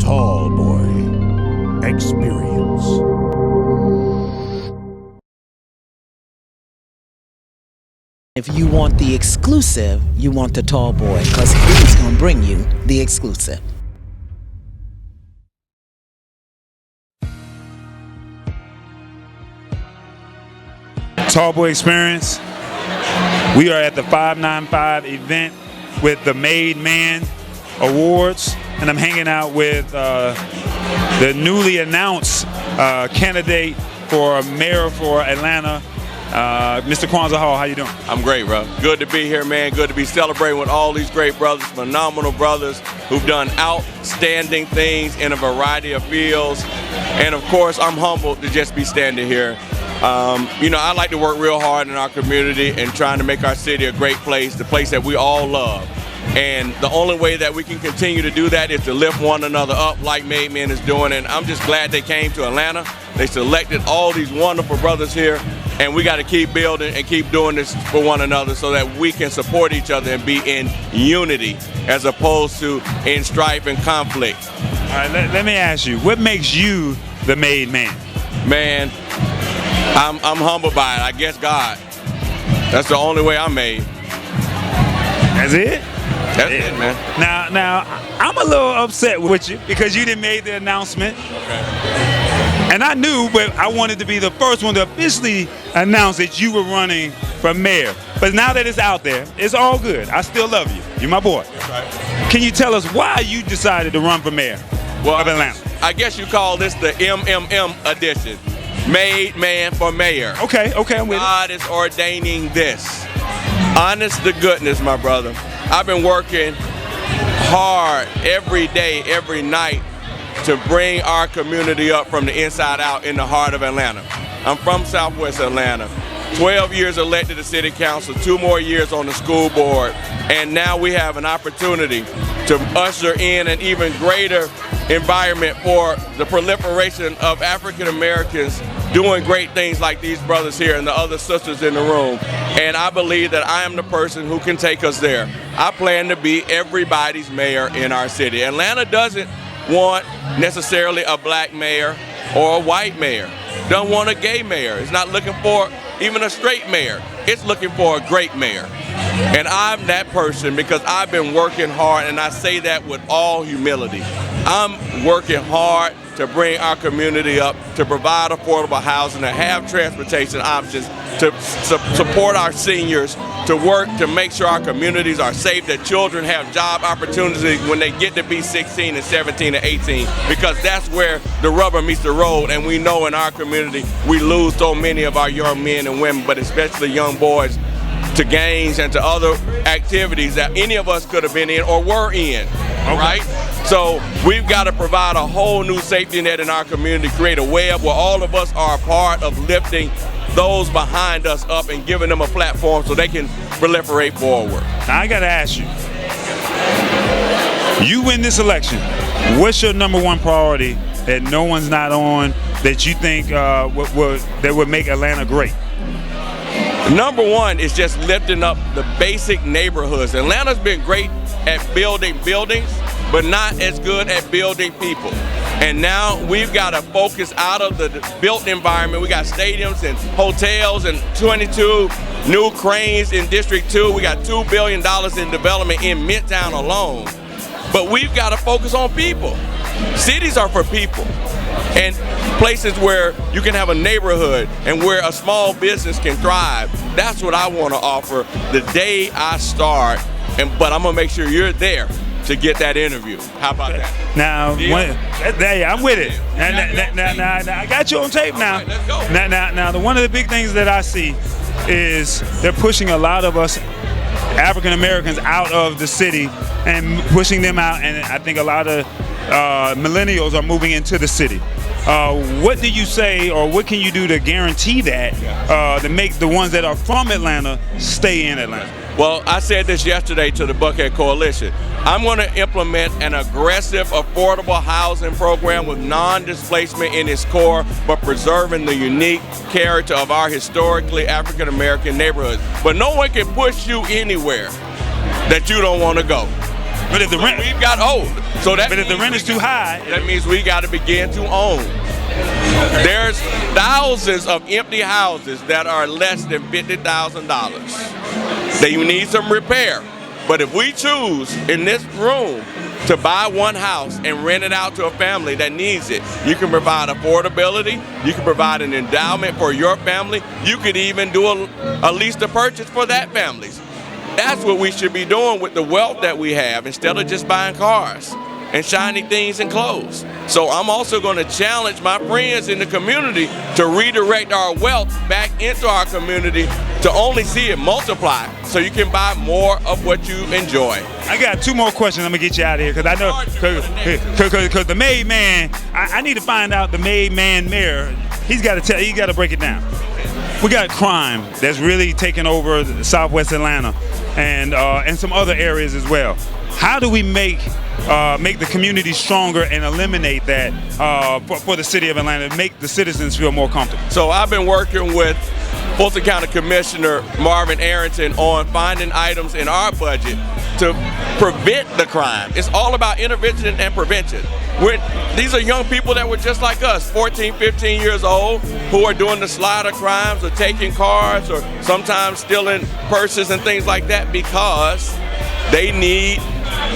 Iamtallboy Experience. If you want the exclusive, you want the tall boy, because he's going to bring you the exclusive. Iamtallboy Experience. We are at the 595 event with the Made Man Awards, and I'm hanging out with the newly announced candidate for mayor for Atlanta, Mr. Kwanza. How you doing? I'm great, bro. Good to be here, man. Good to be celebrating with all these great brothers, phenomenal brothers who've done outstanding things in a variety of fields. And of course, I'm humbled to just be standing here. You know, I like to work real hard in our community and trying to make our city a great place, the place that we all love. And the only way that we can continue to do that is to lift one another up like Made Men is doing. And I'm just glad they came to Atlanta. They selected all these wonderful brothers here. And we got to keep building and keep doing this for one another so that we can support each other and be in unity as opposed to in strife and conflict. All right, let me ask you, what makes you the Made Man? Man, I'm humbled by it. I guess God. That's the only way I'm made. That's it? That's it, man. Now, I'm a little upset with you because you didn't make the announcement. Okay. And I knew, but I wanted to be the first one to officially announce that you were running for mayor. But now that it's out there, it's all good. I still love you. You're my boy. That's right. Can you tell us why you decided to run for mayor of Atlanta? I guess you call this the MMM edition. Made Man for Mayor. Okay, I'm with it. God is ordaining this. Honest to goodness, my brother. I've been working hard every day, every night to bring our community up from the inside out in the heart of Atlanta. I'm from Southwest Atlanta. 12 years elected to city council, 2 more years on the school board, and now we have an opportunity to usher in an even greater environment for the proliferation of African Americans doing great things like these brothers here and the other sisters in the room. And I believe that I am the person who can take us there. I plan to be everybody's mayor in our city. Atlanta doesn't want necessarily a black mayor or a white mayor. Don't want a gay mayor. It's not looking for even a straight mayor. It's looking for a great mayor. And I'm that person because I've been working hard, and I say that with all humility. I'm working hard to bring our community up, to provide affordable housing, to have transportation options, to support our seniors, to work to make sure our communities are safe, that children have job opportunities when they get to be 16 and 17 and 18, because that's where the rubber meets the road. And we know in our community we lose so many of our young men and women, but especially young boys, to gangs and to other activities that any of us could have been in or were in, right? So we've got to provide a whole new safety net in our community, create a web where all of us are a part of lifting those behind us up and giving them a platform so they can proliferate forward. Now I got to ask you, you win this election, what's your #1 priority that no one's not on that you think that would make Atlanta great? #1 is just lifting up the basic neighborhoods. Atlanta's been great at building buildings, but not as good at building people. And now we've got to focus out of the built environment. We got stadiums and hotels and 22 new cranes in District 2. We got $2 billion in development in Midtown alone. But we've got to focus on people. Cities are for people. And places where you can have a neighborhood and where a small business can thrive. That's what I want to offer the day I start. But I'm going to make sure you're there to get that interview. How about that? Now, I'm with it. Now, I got you on tape now. Right, let's go. Now, one of the big things that I see is they're pushing a lot of us African Americans out of the city and pushing them out, and I think a lot of millennials are moving into the city. What do you say, or what can you do to guarantee that, to make the ones that are from Atlanta stay in Atlanta? Well, I said this yesterday to the Buckhead Coalition. I'm going to implement an aggressive, affordable housing program with non-displacement in its core, but preserving the unique character of our historically African-American neighborhoods. But no one can push you anywhere that you don't want to go. But if the rent, We've got old. So that but if the means rent is too high, that means we got to begin to own. There's thousands of empty houses that are less than $50,000. They need some repair. But if we choose in this room to buy one house and rent it out to a family that needs it, you can provide affordability, you can provide an endowment for your family, you could even do a lease to purchase for that family. That's what we should be doing with the wealth that we have instead of just buying cars and shiny things and clothes. So I'm also going to challenge my friends in the community to redirect our wealth back into our community to only see it multiply so you can buy more of what you enjoy. I got two more questions. I'm gonna get you out of here because I know because the made man. I need to find out the made man mayor. He's got to break it down. We got crime that's really taking over Southwest Atlanta and some other areas as well. How do we make the community stronger and eliminate that for the city of Atlanta, make the citizens feel more comfortable? So I've been working with Fulton County Commissioner Marvin Arrington on finding items in our budget to prevent the crime. It's all about intervention and prevention. These are young people that were just like us, 14, 15 years old, who are doing the slider crimes or taking cars or sometimes stealing purses and things like that because they need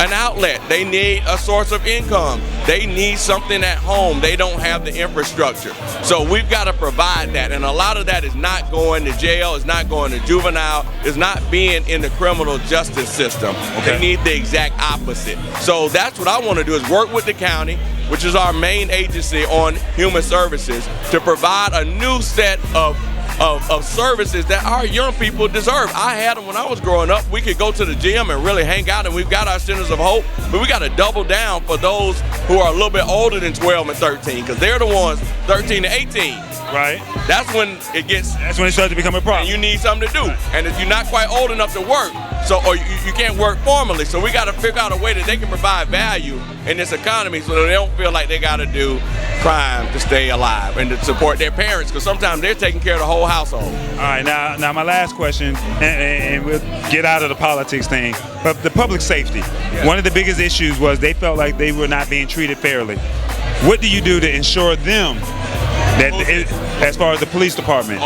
an outlet. They need a source of income. They need something at home. They don't have the infrastructure. So we've got to provide that. And a lot of that is not going to jail, it's not going to juvenile, it's not being in the criminal justice system. Okay. They need the exact opposite. So that's what I want to do is work with the county, which is our main agency on human services, to provide a new set of services that our young people deserve. I had them when I was growing up. We could go to the gym and really hang out, and we've got our centers of hope, but we got to double down for those who are a little bit older than 12 and 13, because they're the ones 13 to 18. Right. That's when it starts to become a problem. And you need something to do. And if you're not quite old enough to work, or you can't work formally, so we got to figure out a way that they can provide value in this economy so that they don't feel like they got to do crime to stay alive and to support their parents, because sometimes they're taking care of the whole household. All right, now my last question, and we'll get out of the politics thing, but the public safety. Yeah. One of the biggest issues was they felt like they were not being treated fairly. What do you do to ensure them that, as far as the police department,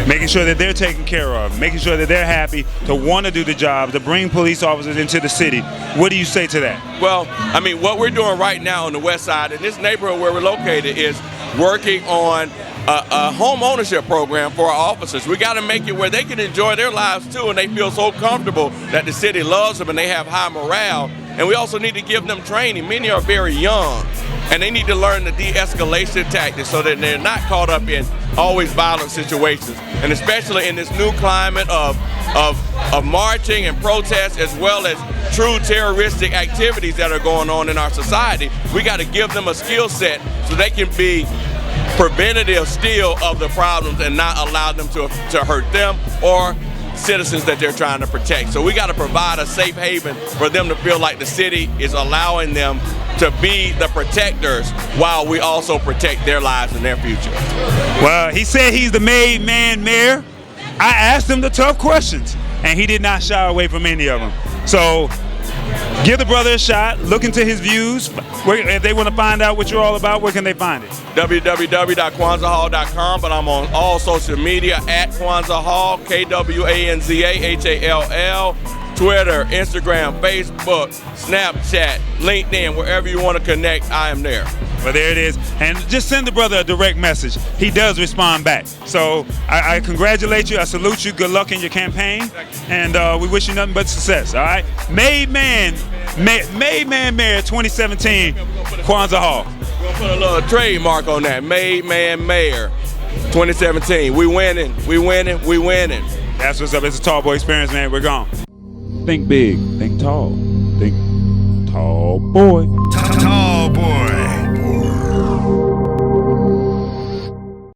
making sure that they're taken care of, making sure that they're happy to want to do the job, to bring police officers into the city? What do you say to that? Well, I mean, what we're doing right now on the west side, in this neighborhood where we're located, is working on a home ownership program for our officers. We got to make it where they can enjoy their lives too, and they feel so comfortable that the city loves them and they have high morale. And we also need to give them training. Many are very young, and they need to learn the de-escalation tactics so that they're not caught up in always violent situations. And especially in this new climate of marching and protests, as well as true terroristic activities that are going on in our society, we got to give them a skill set so they can be preventative still of the problems and not allow them to hurt them or citizens that they're trying to protect. So we got to provide a safe haven for them to feel like the city is allowing them to be the protectors while we also protect their lives and their future. Well, he said he's the made man mayor. I asked him the tough questions, and he did not shy away from any of them. So give the brother a shot. Look into his views. If they want to find out what you're all about, where can they find it? www.kwanzahall.com, but I'm on all social media at Kwanza Hall, KwanzaHall, Twitter, Instagram, Facebook, Snapchat, LinkedIn, wherever you want to connect, I am there. Well, there it is. And just send the brother a direct message. He does respond back. So I congratulate you. I salute you. Good luck in your campaign. And we wish you nothing but success. All right? Made Man Mayor 2017, Kwanza Hall. We'll put a little trademark on that. Made Man Mayor 2017. We winning. We winning. We winning. That's what's up. It's a Tall Boy experience, man. We're gone. Think big. Think tall. Think tall boy. Tall boy.